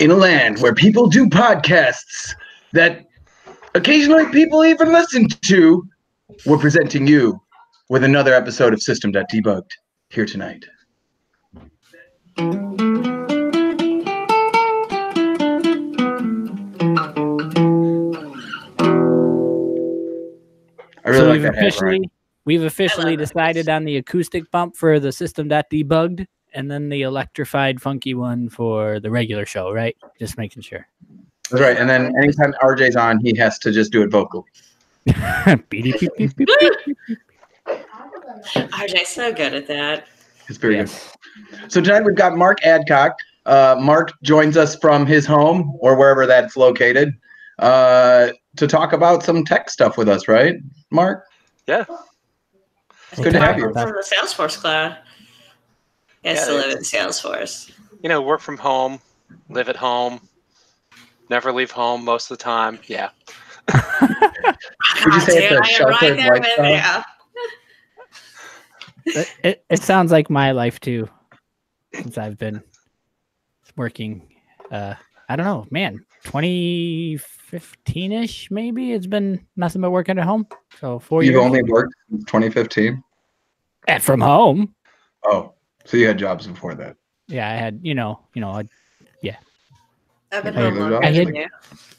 In a land where people do podcasts that occasionally people even listen to, we're presenting you with another episode of System.Debugged here tonight. I really like that hat, Ryan. We've officially decided on the acoustic bump for the System.Debugged, and then the electrified funky one for the regular show, right? Just making sure. That's right. And then anytime RJ's on, he has to just do it vocally. RJ's so good at that. It's very good. So tonight we've got Mark Adcock. Mark joins us from his home or wherever that's located to talk about some tech stuff with us, right, Mark? Yeah. It's good to have you. From the Salesforce cloud. I still live in Salesforce. You know, work from home, live at home, never leave home most of the time. Yeah. Would you say it's a sheltered lifestyle? It sounds like my life too, since I've been working. I don't know, man. 2015-ish, maybe. It's been nothing but working at home. So 4 years. You've only worked since 2015? From home. Oh, so you had jobs before that? Yeah, I had. Yeah. I've been home longer than you.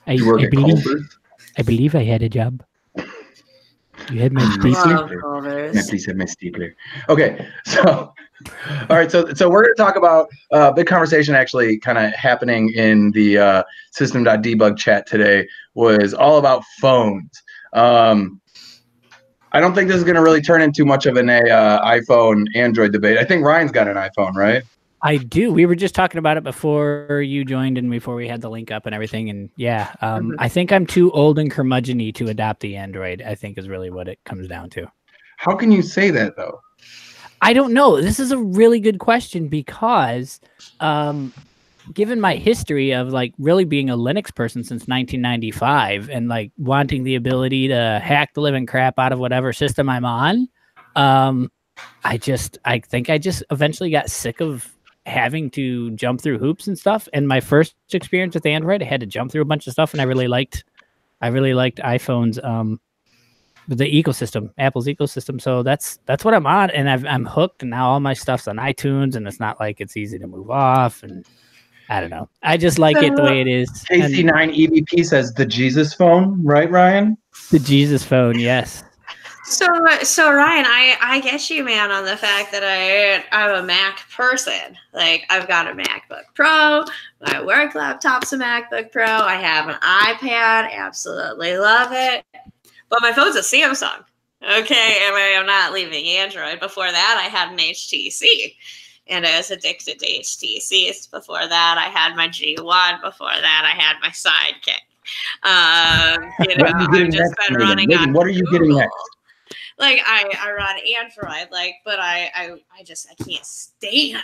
You work at Culver's? I believe I had a job. You had my stapler. Can I please have my stapler? Okay, so all right, so we're going to talk about big conversation actually kind of happening in the System.Debug chat today was all about phones. I don't think this is going to really turn into much of an iPhone Android debate. I think Ryan's got an iPhone, right? I do. We were just talking about it before you joined and before we had the link up and everything. And yeah, I think I'm too old and curmudgeon-y to adopt the Android, I think is really what it comes down to. How can you say that, though? I don't know. This is a really good question because given my history of like really being a Linux person since 1995 and like wanting the ability to hack the living crap out of whatever system I'm on, I think I just eventually got sick of having to jump through hoops and stuff. And my first experience with Android, I had to jump through a bunch of stuff, and I really liked iPhone's the ecosystem, Apple's ecosystem. So that's what I'm on, and I'm hooked. And now all my stuff's on iTunes, and it's not like it's easy to move off. And I don't know, I just like it the way it is. KC9 EVP says the Jesus phone, right, Ryan? The Jesus phone, yes. So Ryan, I get you, man, on the fact that I'm a Mac person. Like, I've got a MacBook Pro. My work laptop's a MacBook Pro. I have an iPad. Absolutely love it. But my phone's a Samsung. Okay, and I am not leaving Android. Before that, I had an HTC. And I was addicted to HTCs. Before that, I had my G1. Before that, I had my Sidekick. I've just been running on what are you Google. getting next? Like I run Android, but I can't stand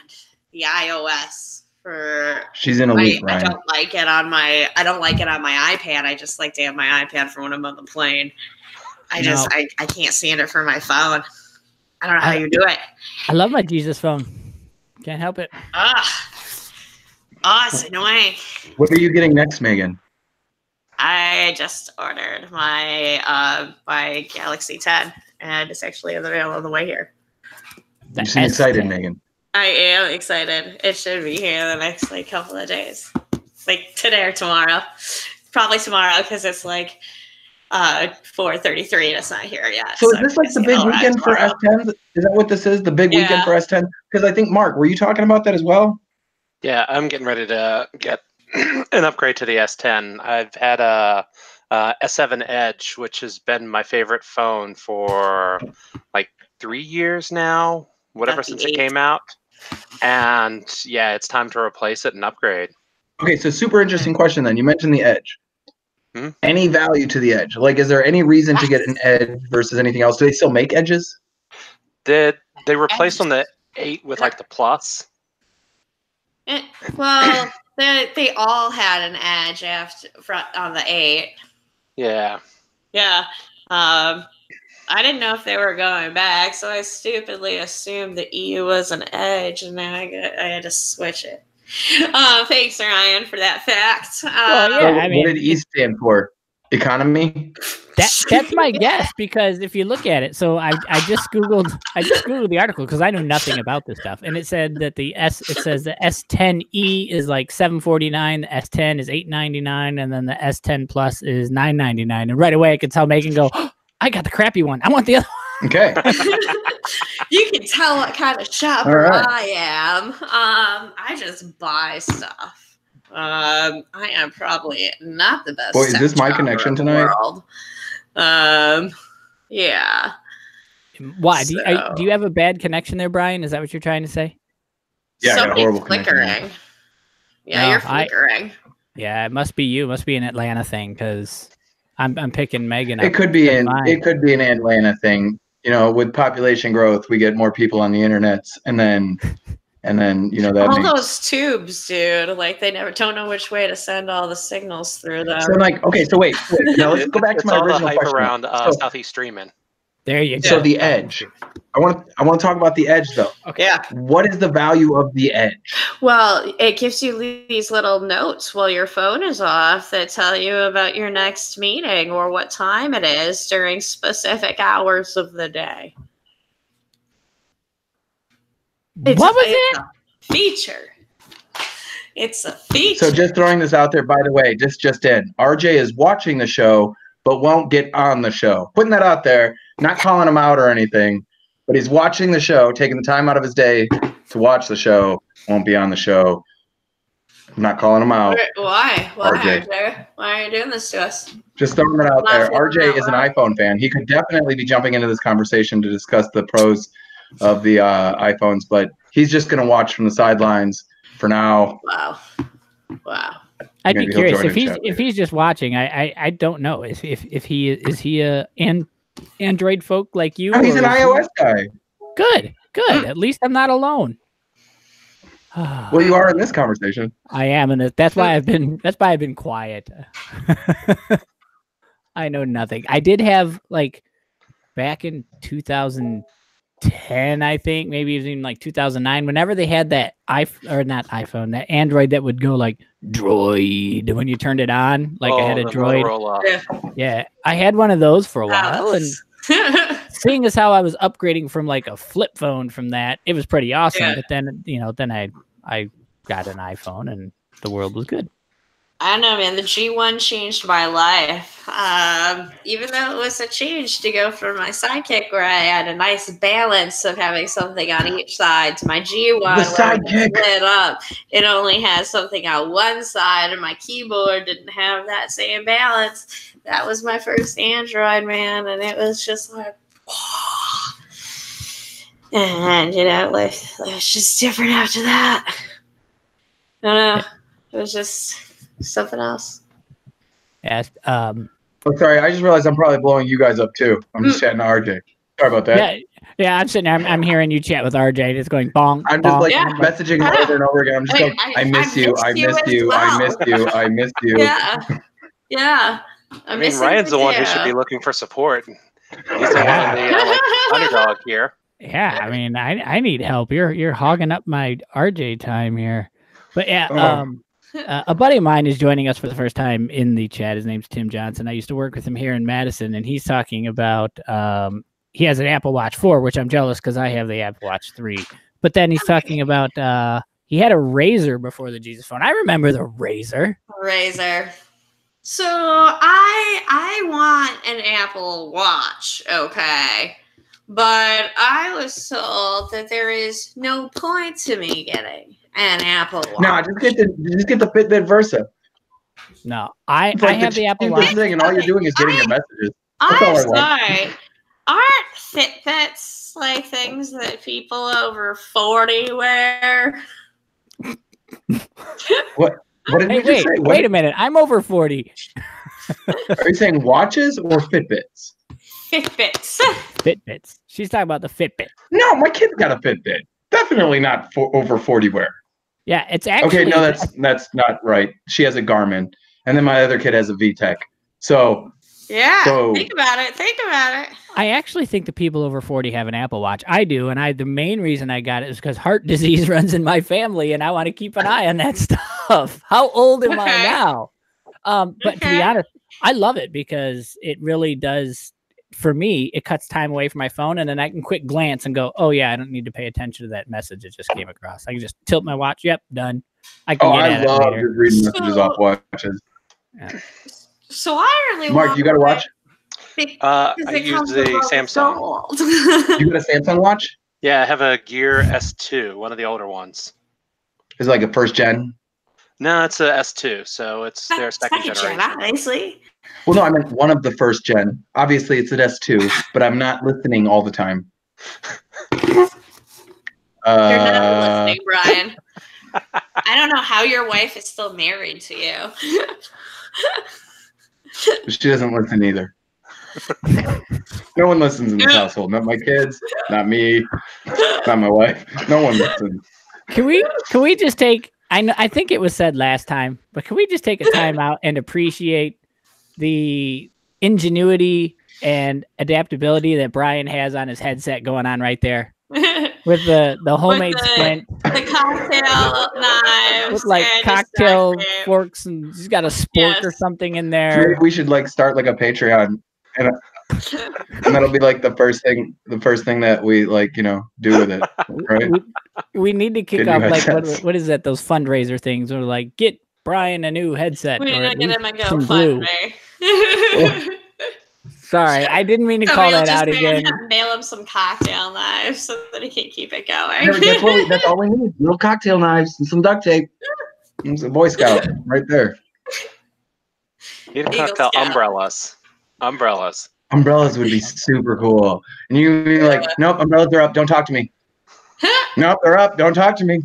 the iOS for. She's in a leak, I Ryan. don't like it on my iPad. I just like to have my iPad for when I'm on the plane. I can't stand it for my phone. I don't know how you do it. I love my Jesus phone. Can't help it. It's annoying. What are you getting next, Megan? I just ordered my my Galaxy 10, and it's actually available on the way here. You seem excited, Megan. I am excited. It should be here in the next couple of days, like today or tomorrow. Probably tomorrow because it's 4:33 and it's not here yet. So is this like the big weekend for S10? Is that what this is? The big weekend for S10? Because I think Mark, were you talking about that as well? Yeah, I'm getting ready to get an upgrade to the S10. I've had a S7 Edge, which has been my favorite phone for 3 years now, since it came out. And yeah, it's time to replace it and upgrade. Okay, so super interesting question then. You mentioned the Edge. Any value to the Edge? Is there any reason to get an Edge versus anything else? Do they still make Edges? Did they replace on the 8 with the Plus? Well, they all had an Edge on the 8. Yeah. Yeah. I didn't know if they were going back, so I stupidly assumed the EU was an Edge, and then I had to switch it. Thanks, Ryan, for that fact. Well, So yeah, I what mean, did E stand for? Economy? that's my guess, because if you look at it, so I just googled the article because I know nothing about this stuff, and it said that it says the S10e is like $749, the S10 is $899, and then the S10 Plus is $999. And right away I could tell Megan go, oh, I got the crappy one. I want the other one. Okay. You can tell what kind of shopper right. I am. I just buy stuff. I am probably not the best. Boy, is this tech my shopper connection in the tonight? world. Yeah. Why? So- Do you have a bad connection there, Brian? Is that what you're trying to say? Yeah, I got a Somebody's horrible connection here. flickering. Yeah, No, you're flickering. Yeah, it must be you. It must be an Atlanta thing, because I'm picking Megan up. It could be That's fine. an Atlanta thing. You know, with population growth, we get more people on the internet, and then that All makes those tubes, dude. Like they never don't know which way to send all the signals through them. so like okay. So wait. Now let's go back to It's my all the original hype question. around So- Southeast streaming. There you go. So the edge. I want to talk about the edge though. Yeah. What is the value of the edge? Well, it gives you these little notes while your phone is off that tell you about your next meeting or what time it is during specific hours of the day. What was it? It's a feature. It's a feature. So just throwing this out there, by the way, just in. RJ is watching the show, but won't get on the show. Putting that out there, not calling him out or anything, but he's watching the show, taking the time out of his day to watch the show, won't be on the show. I'm not calling him out. Why? RJ. RJ? Why are you doing this to us? Just throwing it out Not there. feeling RJ that is an well. iPhone fan. He could definitely be jumping into this conversation to discuss the pros of the iPhones, but he's just going to watch from the sidelines for now. Wow. I'd be Maybe he'll curious join if in chat if he's just watching. I don't know if he is he a Android folk like you? Oh, he's an or is he- iOS guy. Good. At least I'm not alone. Well, you are in this conversation. I am, and that's why I've been quiet. I know nothing. I did have like back in 2010, I think, maybe even like 2009. Whenever they had that that Android that would go like droid when you turned it on, like I had a the droid. Motorola. Yeah, I had one of those for a while, and seeing as how I was upgrading from like a flip phone from that, it was pretty awesome. Yeah. But then, then I got an iPhone and the world was good. I don't know, man. The G1 changed my life. Even though it was a change to go from my Sidekick, where I had a nice balance of having something on each side, to my G1, The where it Sidekick. split up. It only has something on one side, and my keyboard didn't have that same balance. That was my first Android, man, and it was just like, and life was just different after that. I don't know. It was just something else. Yes. Oh, sorry. I just realized I'm probably blowing you guys up too. I'm just chatting to RJ. Sorry about that. Yeah. I'm sitting there. I'm hearing you chat with RJ. It's going bong. I'm just bong, like Yeah. bong, bong. messaging him over and over again. I'm just like, I miss you. I miss you. I miss you. I miss you. Yeah. I mean, Ryan's the one who should be looking for support. He's the one the underdog here. Yeah, I mean, I need help. You're hogging up my RJ time here. But yeah, a buddy of mine is joining us for the first time in the chat. His name's Tim Johnson. I used to work with him here in Madison, and he's talking about he has an Apple Watch 4, which I'm jealous because I have the Apple Watch 3. But then he's talking about he had a Razor before the Jesus phone. I remember the Razor. So I want an Apple Watch, okay? But I was told that there is no point to me getting an Apple Watch. No, just get the Fitbit Versa. No, I It's like have the Apple cheapest Watch. thing, and all you're doing is getting your messages. That's all I'm I want. sorry. Aren't Fitbits like things that people over 40 wear? What did Hey, you just say? wait a minute. I'm over 40. Are you saying watches or Fitbits? Fitbits. Fitbits. She's talking about the Fitbit. No, my kid's got a Fitbit. Definitely not for over 40 wear. Yeah, it's actually Okay, no, that's not right. She has a Garmin, and then my other kid has a VTech. So Yeah. So- think about it. Think about it. I actually think the people over 40 have an Apple Watch. I do, and the main reason I got it is because heart disease runs in my family, and I want to keep an eye on that stuff. How old am I Okay. now? But to be Okay. honest, I love it because it really does. For me, it cuts time away from my phone, and then I can quick glance and go, "Oh yeah, I don't need to pay attention to that message that just came across. I can just tilt my watch. Yep, done. I can Oh, get I at it love later." just reading messages off watches. So I really Mark, want you got a watch? I use the Samsung. You got a Samsung watch? Yeah, I have a Gear S2, one of the older ones. Is it like a first gen? No, it's a S2, so it's their second generation. obviously. Well, no, I meant one of the first gen. Obviously, it's an S2, but I'm not listening all the time. You're not listening, Brian. I don't know how your wife is still married to you. She doesn't listen either. No one listens in this household. Not my kids, not me, not my wife. No one listens. Can we just take? I think it was said last time, but can we just take a time out and appreciate the ingenuity and adaptability that Brian has on his headset going on right there with the homemade splint, the cocktail knives, with like and cocktail just duct forks, and he's got a spork or something in Maybe there. we should like start like a Patreon, and that'll be like the first thing that we like, do with it, right? We need to kick Get off new like headsets. what is that? Those fundraiser things, or like get Brian a new headset, We or need at to get least him a some glue. GoFundMe. Sorry, I didn't mean to call that out again. Mail him some cocktail knives so that he can keep it going. That's all we need. Little cocktail knives and some duct tape. It's a Boy Scout right there. Need a Eagle cocktail Scout. umbrellas. Umbrellas would be super cool. And you'd be like, nope, umbrellas are up. Don't talk to me. Nope, they're up. Don't talk to me.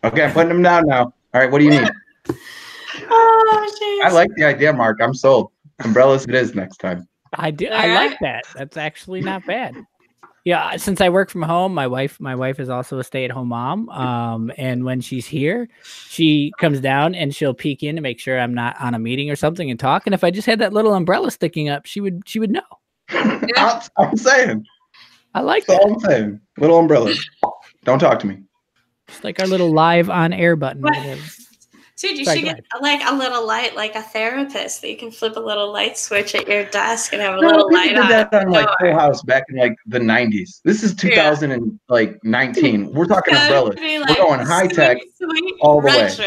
Okay, I'm putting them down now. All right, what do you need? Oh, jeez. I like the idea, Mark. I'm sold. Umbrellas it is next time. I do. All I right. like that. That's actually not bad. Yeah, since I work from home, my wife is also a stay-at-home mom. And when she's here, she comes down and she'll peek in to make sure I'm not on a meeting or something and talk. And if I just had that little umbrella sticking up, she would know. I'm saying. I like That's that. all I'm saying. Little umbrellas. Don't talk to me. It's like our little live on air button. What? or whatever. Dude, you Sorry, should go get like a little light, like a therapist, that you can flip a little light switch at your desk and have a No, little people light did that on like door. Full House back in like the 90s. This is 2019. We're talking It's umbrellas. gonna be We're like going high tech sweet all the way. retro.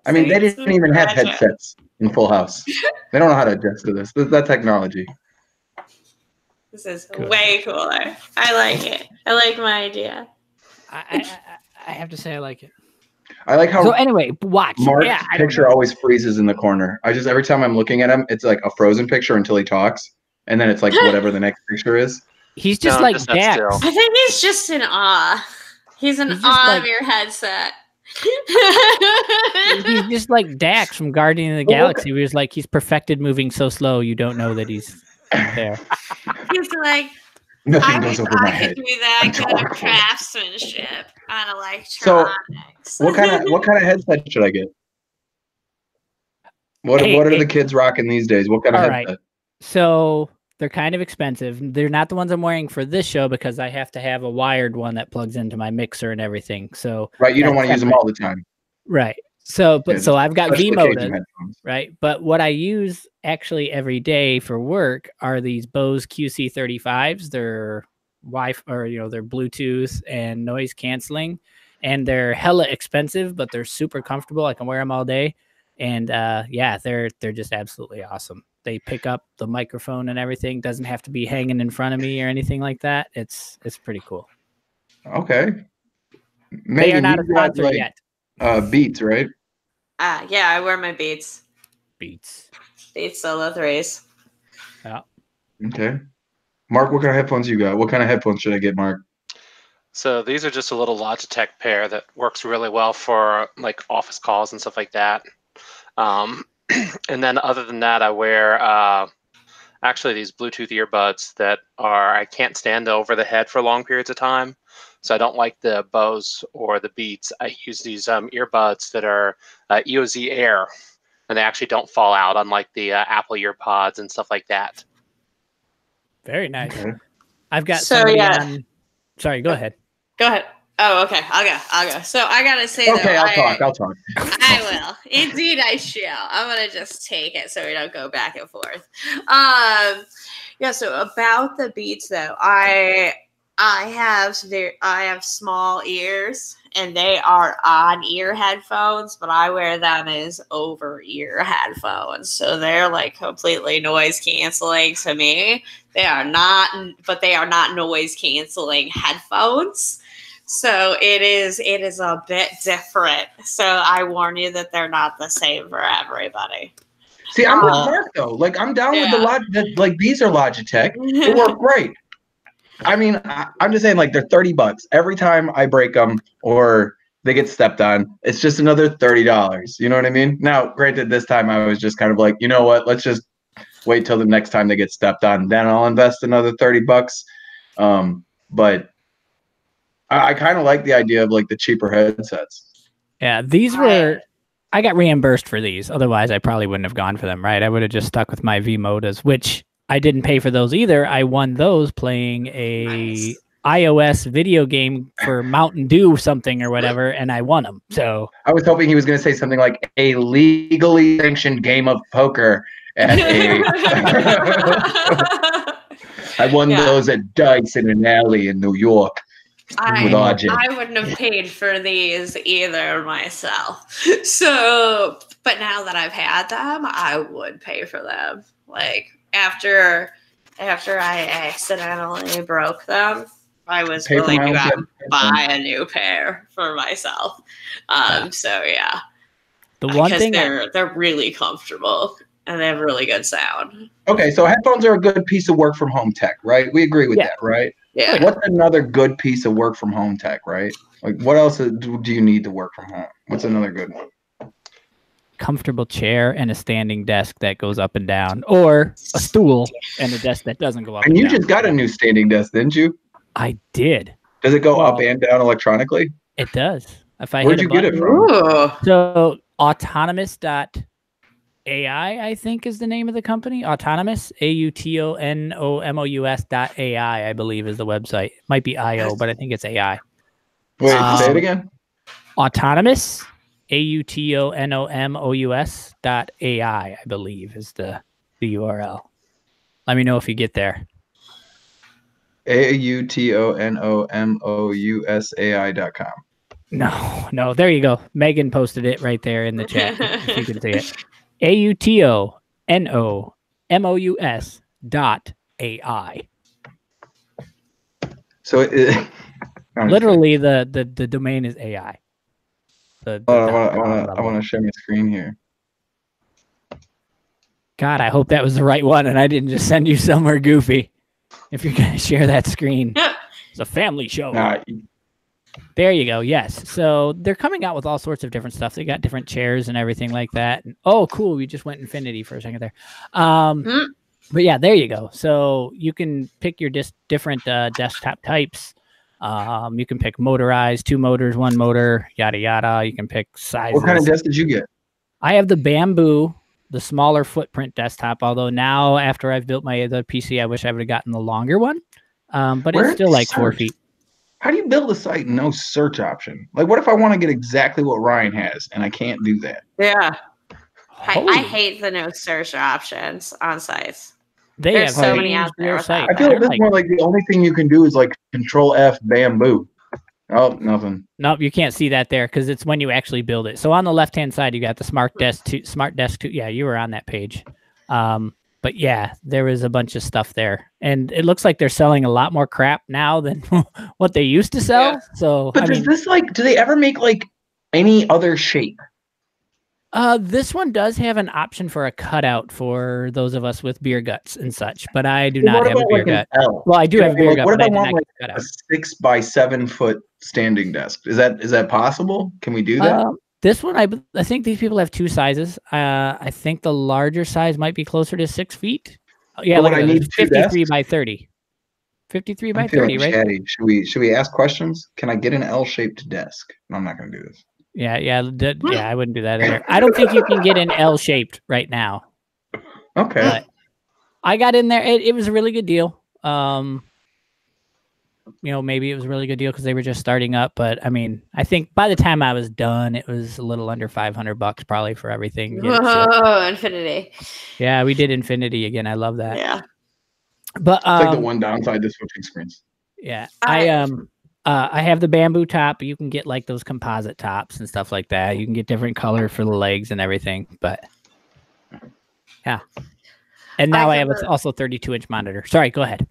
I mean, they Sweet, didn't even have retro. headsets in Full House. They don't know how to adjust to this. That technology. This is Good. way cooler. I like it. I like my idea. I have to say I like it. I like how So anyway, watch. Mark's Yeah, I don't picture know. always freezes in the corner. Every time I'm looking at him, it's like a frozen picture until he talks, and then it's like whatever the next picture is. He's just No, like just not Dax. still. I think he's just in awe. He's in He's just awe like- of your headset. He's just like Dax from Guardian of the Well, Galaxy. He was like, he's perfected moving so slow you don't know that he's there. He's like, Nothing I goes wish over my I head. could do that I'm good powerful. craftsmanship on So, electronics. What kind of headset should I get? What Hey, are hey. the kids rocking these days? What kind of All right. headset? So they're kind of expensive. They're not the ones I'm wearing for this show because I have to have a wired one that plugs into my mixer and everything. So Right, you don't that's want to use them separate. all the time. Right. So, but Yeah, so I've got Special V-Modas, occasion headphones. right? But what I use actually every day for work are these Bose QC35s. They're Wi-Fi, or they're Bluetooth and noise canceling, and they're hella expensive, but they're super comfortable. I can wear them all day, and yeah, they're just absolutely awesome. They pick up the microphone and everything. Doesn't have to be hanging in front of me or anything like that. It's pretty cool. Okay. They Megan, are not a you got, sponsor like, yet. Beats, right? Yeah, I wear my Beats. Beats. Beats Solo 3s. Yeah. Okay. Mark, what kind of headphones you got? What kind of headphones should I get, Mark? So these are just a little Logitech pair that works really well for like office calls and stuff like that. And then other than that, I wear actually these Bluetooth earbuds that I can't stand over the head for long periods of time. So I don't like the Bose or the Beats. I use these earbuds that are EOZ Air, and they actually don't fall out, unlike the Apple EarPods and stuff like that. Very nice. Okay. I've got So, somebody yeah. on. Sorry, go ahead. Go ahead. Oh, okay. I'll go. So I gotta say, Okay, though, I'll talk. I will. Indeed, I shall. I'm gonna just take it so we don't go back and forth. Yeah. So about the Beats, though, I have small ears, and they are on-ear headphones, but I wear them as over-ear headphones, so they're like completely noise canceling to me. They are not noise canceling headphones. So it is a bit different. So I warn you that they're not the same for everybody. See, I'm with Mark though. Like, I'm down with like these are Logitech. They work great. I mean, I'm just saying, like, they're $30 every time I break them or they get stepped on. It's just another $30. You know what I mean? Now, granted, this time I was just kind of like, you know what? Let's just wait till the next time they get stepped on. Then I'll invest another $30. But I kind of like the idea of like the cheaper headsets. Yeah, these were. I got reimbursed for these. Otherwise, I probably wouldn't have gone for them. Right? I would have just stuck with my V-Modas, which I didn't pay for those either. I won those playing a iOS video game for Mountain Dew something or whatever, and I won them. So I was hoping he was going to say something like a legally sanctioned game of poker at a. I won those at Dice in an alley in New York. I wouldn't have paid for these either myself. So, but now that I've had them, I would pay for them. Like after I accidentally broke them, I was willing to buy a new pair for myself. So yeah, the one thing they're really comfortable and they have really good sound. Okay, so headphones are a good piece of work from home tech, right? We agree with that, right? Yeah. What's another good piece of work from home tech, right? Like, what else do you need to work from home? What's another good one? Comfortable chair and a standing desk that goes up and down, or a stool and a desk that doesn't go up and down. And you just got a new standing desk, didn't you? I did. Does it go up and down electronically? It does. If I Where'd hit you get it from? Ooh. So autonomous.ai, I think, is the name of the company. Autonomous, AUTONOMOUS.ai, I believe, is the website. Might be IO, but I think it's AI. Wait, say it again. Autonomous, AUTONOMOUS.ai, I believe, is the URL. Let me know if you get there. AUTONOMOUSAI.com. No, there you go. Megan posted it right there in the chat. If you can see it. AUTONOMOUS.ai. So literally the domain is AI. I want to share my screen here. God, I hope that was the right one and I didn't just send you somewhere goofy. If you're gonna share that screen, it's a family show. There you go. Yes. So they're coming out with all sorts of different stuff. They got different chairs and everything like that. And, oh, cool. We just went infinity for a second there. But yeah, there you go. So you can pick your different desktop types. You can pick motorized, 2 motors, 1 motor, yada, yada. You can pick sizes. What kind of desk did you get? I have the Bamboo, the smaller footprint desktop. Although now after I've built my other PC, I wish I would have gotten the longer one. But it's still like 4 feet. How do you build a site and no search option? Like, what if I want to get exactly what Ryan has and I can't do that? Yeah. I hate the no search options on sites. There's so many out there. I feel like this is more like the only thing you can do is like Control F Bamboo. Oh, nothing. Nope, you can't see that there because it's when you actually build it. So on the left-hand side, you got the Smart Desk 2. Yeah, you were on that page. But yeah, there is a bunch of stuff there, and it looks like they're selling a lot more crap now than what they used to sell. Yeah. So, but do they ever make like any other shape? This one does have an option for a cutout for those of us with beer guts and such, but I do not have a beer gut. Well, I do have a beer gut. What if I want like a 6 by 7 foot standing desk? Is that possible? Can we do that? This one, I think these people have 2 sizes. I think the larger size might be closer to 6 feet. Yeah, like I need 53 by 30. 53 by 30, right? Chatty. Should we ask questions? Can I get an L-shaped desk? No, I'm not going to do this. Yeah, I wouldn't do that either. I don't think you can get an L-shaped right now. Okay. But I got in there. It was a really good deal. Maybe it was a really good deal because they were just starting up. But I mean, I think by the time I was done, it was a little under $500 probably for everything. Whoa, Infinity. Yeah, we did Infinity again. I love that. Yeah. But It's like the one downside to switching screens. Yeah, I have the bamboo top. You can get like those composite tops and stuff like that. You can get different color for the legs and everything. But yeah, and now I have also 32-inch monitor. Sorry, go ahead.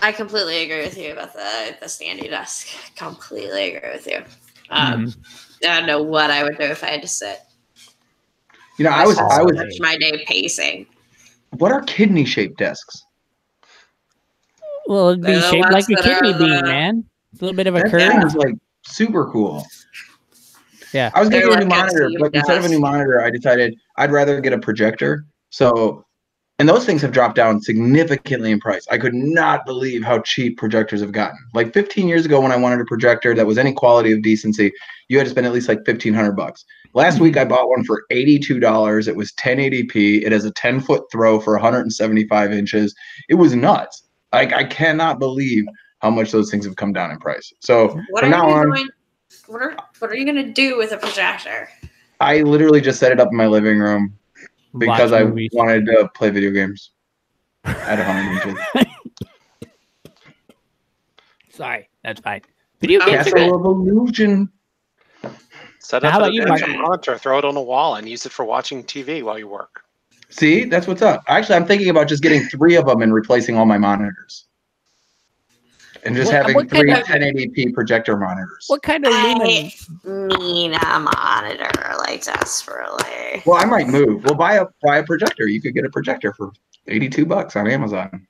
I completely agree with you about the standing desk. Completely agree with you. I don't know what I would do if I had to sit. I was my day pacing. What are kidney shaped desks? Well, it'd be shaped like a kidney bean, man. It's a little bit of a curve. That was like super cool. Yeah. I was getting a new monitor, but instead of a new monitor, I decided I'd rather get a projector. And those things have dropped down significantly in price. I could not believe how cheap projectors have gotten. Like 15 years ago, when I wanted a projector that was any quality of decency, you had to spend at least like $1,500. Last week, I bought one for $82. It was 1080p. It has a 10-foot throw for 175 inches. It was nuts. I cannot believe how much those things have come down in price. So from now on, what are you going to do with a projector? I literally just set it up in my living room because I wanted to play video games at 100 inches. Sorry, that's fine. Video games Castle of Illusion. Set up a monitor, throw it on the wall, and use it for watching TV while you work. See, that's what's up. Actually, I'm thinking about just getting 3 of them and replacing all my monitors. And just having 3 1080p projector monitors. What kind of lumen? I need a monitor, like, desperately. Well, I might move. We'll buy a projector. You could get a projector for $82 on Amazon.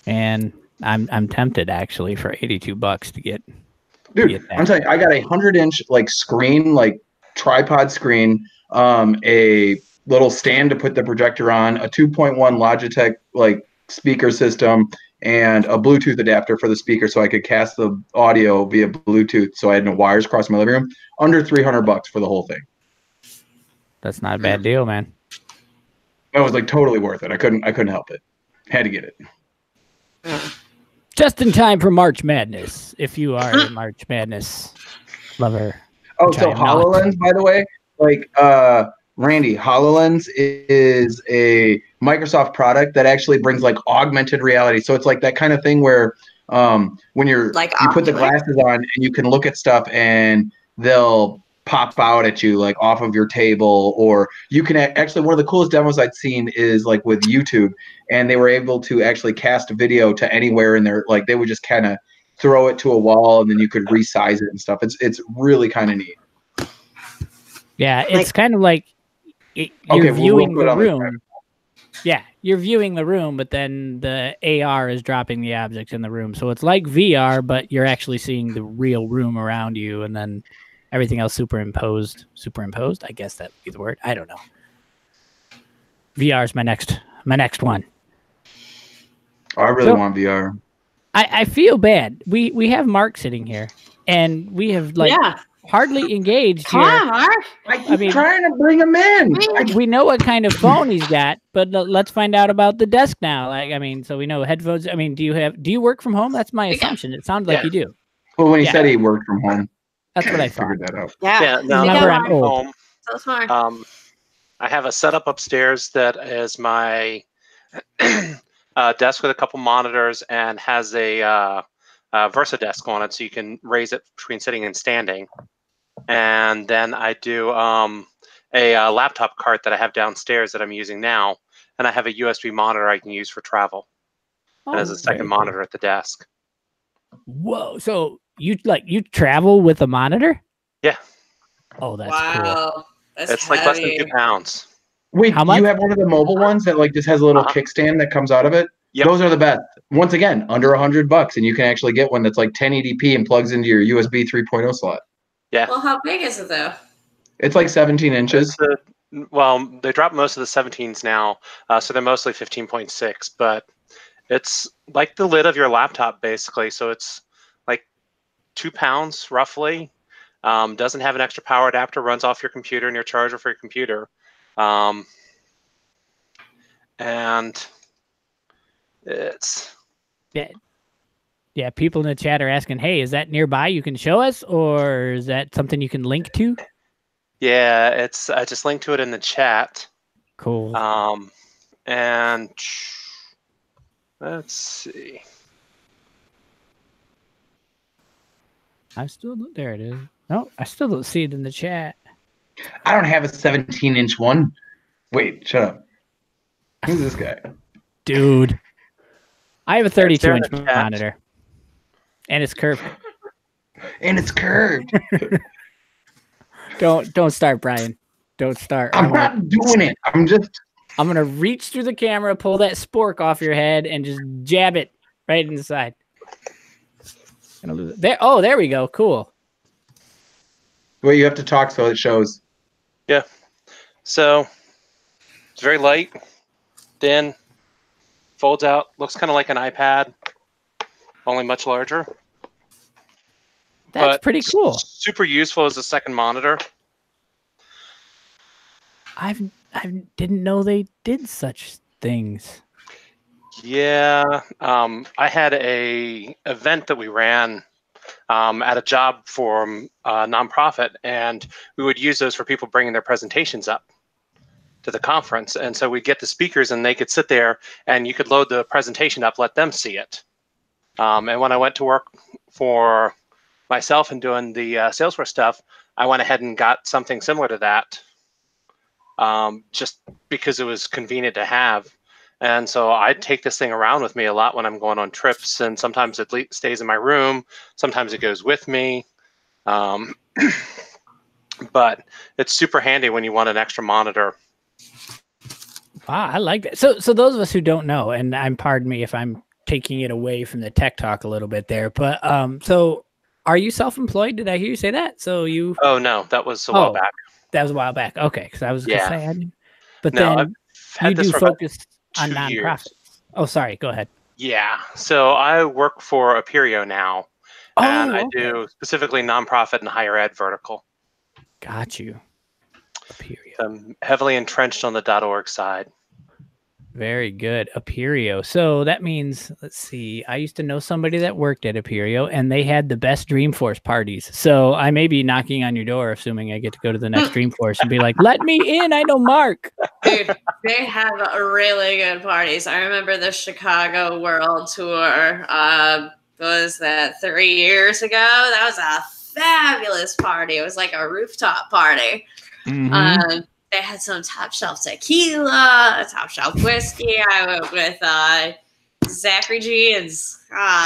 And I'm tempted actually for $82 to get. Dude, I'm telling you, I got a 100-inch like screen, like tripod screen, a little stand to put the projector on, a 2.1 Logitech like speaker system, and a Bluetooth adapter for the speaker so I could cast the audio via Bluetooth. So I had no wires across my living room. Under $300 for the whole thing. That's not a bad deal, man. That was like totally worth it. I couldn't help it. Had to get it. Just in time for March Madness, if you are a March Madness lover. Oh, so HoloLens, by the way, like Randy, HoloLens is a Microsoft product that actually brings like augmented reality. So it's like that kind of thing where when you put the glasses on and you can look at stuff and they'll pop out at you like off of your table, or you can actually, one of the coolest demos I'd seen is like with YouTube, and they were able to actually cast a video to anywhere in there. Like they would just kind of throw it to a wall and then you could resize it and stuff. It's really kind of neat. Yeah, it's kind of like you're viewing the room. Yeah, you're viewing the room, but then the AR is dropping the objects in the room. So it's like VR, but you're actually seeing the real room around you, and then everything else superimposed. Superimposed? I guess that would be the word. I don't know. VR is my next one. Oh, I really want VR. I feel bad. We have Mark sitting here, and we have hardly engaged Come here. on, Mark. I keep trying to bring him in. We know what kind of phone he's got, but let's find out about the desk now. So we know headphones. I mean, do you work from home? That's my assumption. It sounds like you do. Well, when he said he worked from home, that's what I thought. Figured that out. Yeah. No, Remember, I'm old. home. So smart. I have a setup upstairs that is my desk with a couple monitors and has a Versa desk on it, so you can raise it between sitting and standing. And then I do a laptop cart that I have downstairs that I'm using now, and I have a USB monitor I can use for travel. And as a second monitor at the desk. Whoa! So you travel with a monitor? Yeah. Oh, that's cool. It's like less than 2 pounds. Wait, how much? You have one of the mobile ones that like just has a little kickstand that comes out of it? Yep. Those are the best. Once again, under $100, and you can actually get one that's like 1080p and plugs into your USB 3.0 slot. Yeah. Well, how big is it though? It's like 17 inches. They dropped most of the 17s now, so they're mostly 15.6, but it's like the lid of your laptop basically. So it's like 2 pounds roughly, Doesn't have an extra power adapter, runs off your computer and your charger for your computer. And it's... Yeah, people in the chat are asking, hey, is that nearby you can show us, or is that something you can link to? Yeah, I just linked to it in the chat. Cool. And let's see. There it is. No, I still don't see it in the chat. I don't have a 17-inch one. Wait, shut up. Who's this guy? Dude. I have a 32-inch monitor. And it's curved. And it's curved. Don't start, Brian. Don't start. I'm not doing it. I'm gonna reach through the camera, pull that spork off your head, and just jab it right inside. Gonna lose it. There. Oh, there we go. Cool. Well, you have to talk so it shows. Yeah. So it's very light, thin, folds out, looks kind of like an iPad, only much larger. That's pretty cool. Super useful as a second monitor. I didn't know they did such things. Yeah, I had a event that we ran at a job for a nonprofit, and we would use those for people bringing their presentations up to the conference. And so we'd get the speakers, and they could sit there, and you could load the presentation up, let them see it. And when I went to work for myself and doing the Salesforce stuff, I went ahead and got something similar to that, just because it was convenient to have. And so I take this thing around with me a lot when I'm going on trips, and sometimes it stays in my room, sometimes it goes with me. But it's super handy when you want an extra monitor. Wow, I like that. So those of us who don't know, and pardon me if I'm taking it away from the tech talk a little bit there, but so are you self-employed? Did I hear you say that? So you? Oh no, that was a while back. That was a while back. Okay, because I was gonna say I didn't. But no, then you do focus on nonprofits. Oh, sorry. Go ahead. Yeah. So I work for Aperio now, and I do specifically nonprofit and higher ed vertical. Got you. Aperio. I'm heavily entrenched on the .org side. Very good. Aperio. So that means, let's see, I used to know somebody that worked at Aperio, and they had the best Dreamforce parties. So I may be knocking on your door, assuming I get to go to the next Dreamforce and be like, let me in. I know Mark. Dude, they have really good parties. I remember the Chicago World Tour. Was that 3 years ago? That was a fabulous party. It was like a rooftop party. Mm-hmm. They had some top shelf tequila, top shelf whiskey. I went with Zachary Jeans.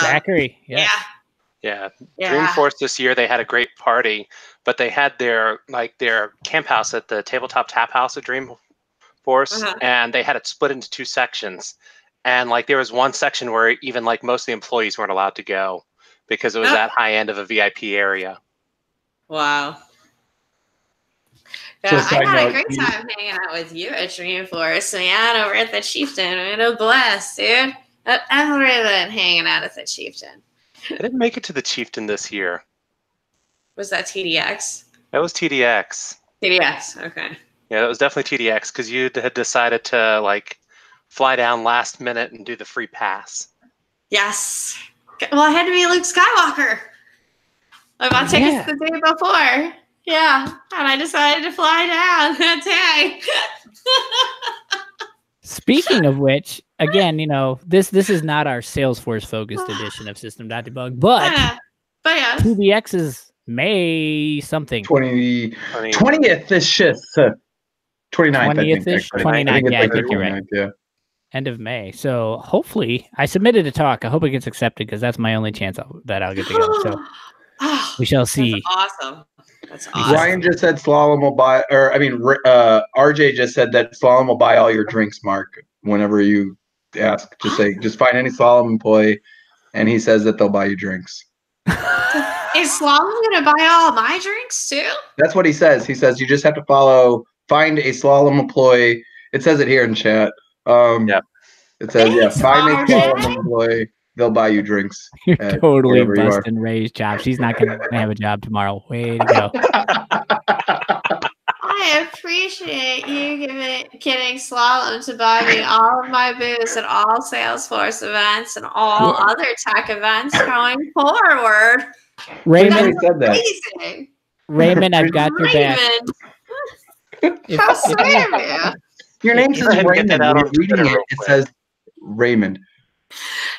Zachary, yeah. Dreamforce this year, they had a great party, but they had their camp house at the Tabletop Tap House at Dreamforce, and they had it split into two sections. And there was one section where even most of the employees weren't allowed to go because it was that high end of a VIP area. Wow. Yeah, I had a great time hanging out with you at Dreamforce, man, over at the Chieftain. We had a blast, dude. Everyone hanging out at the Chieftain. I didn't make it to the Chieftain this year. Was that TDX? That was TDX. TDX, okay. Yeah, that was definitely TDX because you had decided to fly down last minute and do the free pass. Yes. Well, I had to be Luke Skywalker. I bought tickets the day before. Yeah, and I decided to fly down that day. Speaking of which, again, this is not our Salesforce focused edition of System.Debug, but yeah. TDX is May something. 20th is shit. 29th, 20th-ish? 29th, yeah, I think you're right. Yeah. End of May. So hopefully, I submitted a talk. I hope it gets accepted because that's my only chance that I'll get to go. So we shall see. That's awesome. That's awesome. Ryan just said Slalom will buy, RJ just said that Slalom will buy all your drinks, Mark. Whenever you ask, just find any Slalom employee, and he says that they'll buy you drinks. Is Slalom going to buy all my drinks too? That's what he says. He says you just have to find a Slalom employee. It says it here in chat. It says, find a Slalom employee, they'll buy you drinks. You're at totally wherever you are. busting Ray's job. She's not going to have a job tomorrow. Way to go. I appreciate you getting Slalom to buy me all of my booze at all Salesforce events and all other tech events going forward. Raymond, said that. Amazing. Raymond, I've got your back. Raymond. How sweet of you. Your name If says you Raymond. get that out When on you're reading Twitter it, real it quick. says Raymond.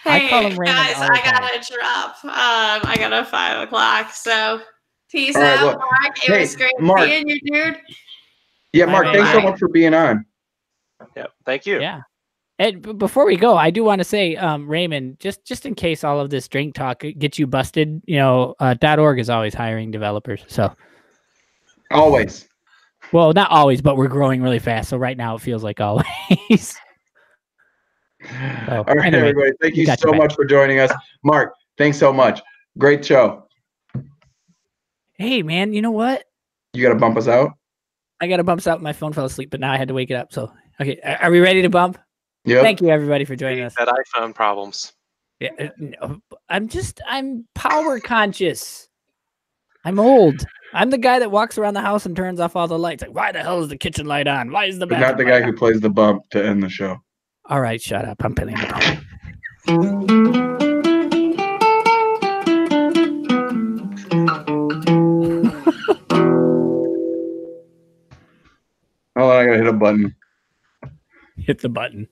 I call Hey, him Raymond guys, all the I gotta drop. I got a 5 o'clock. So peace All right, out, well, Mark. It hey, was great Mark. seeing you, dude. Yeah, Bye, Mark, man. thanks so Bye. much for being on. Yeah, thank you. Yeah. And before we go, I do want to say, Raymond, just in case all of this drink talk gets you busted, .org is always hiring developers. So, Always. well, not always, but we're growing really fast. So right now it feels like always. All right, anyway, everybody. Thank you got so your back. much for joining us. Mark, thanks so much. Great show. Hey, man, you know what? You got to bump us out? I got to bump out. My phone fell asleep, but now I had to wake it up. So, okay. Are we ready to bump? Yep. Thank you, everybody, for joining us. That iPhone problems. Yeah, no, I'm power conscious. I'm old. I'm the guy that walks around the house and turns off all the lights. Like, why the hell is the kitchen light on? Why is the But bathroom not the light guy who on? plays the bump to end the show. All right, shut up. I'm putting it down. Oh, I got to hit a button. Hit the button.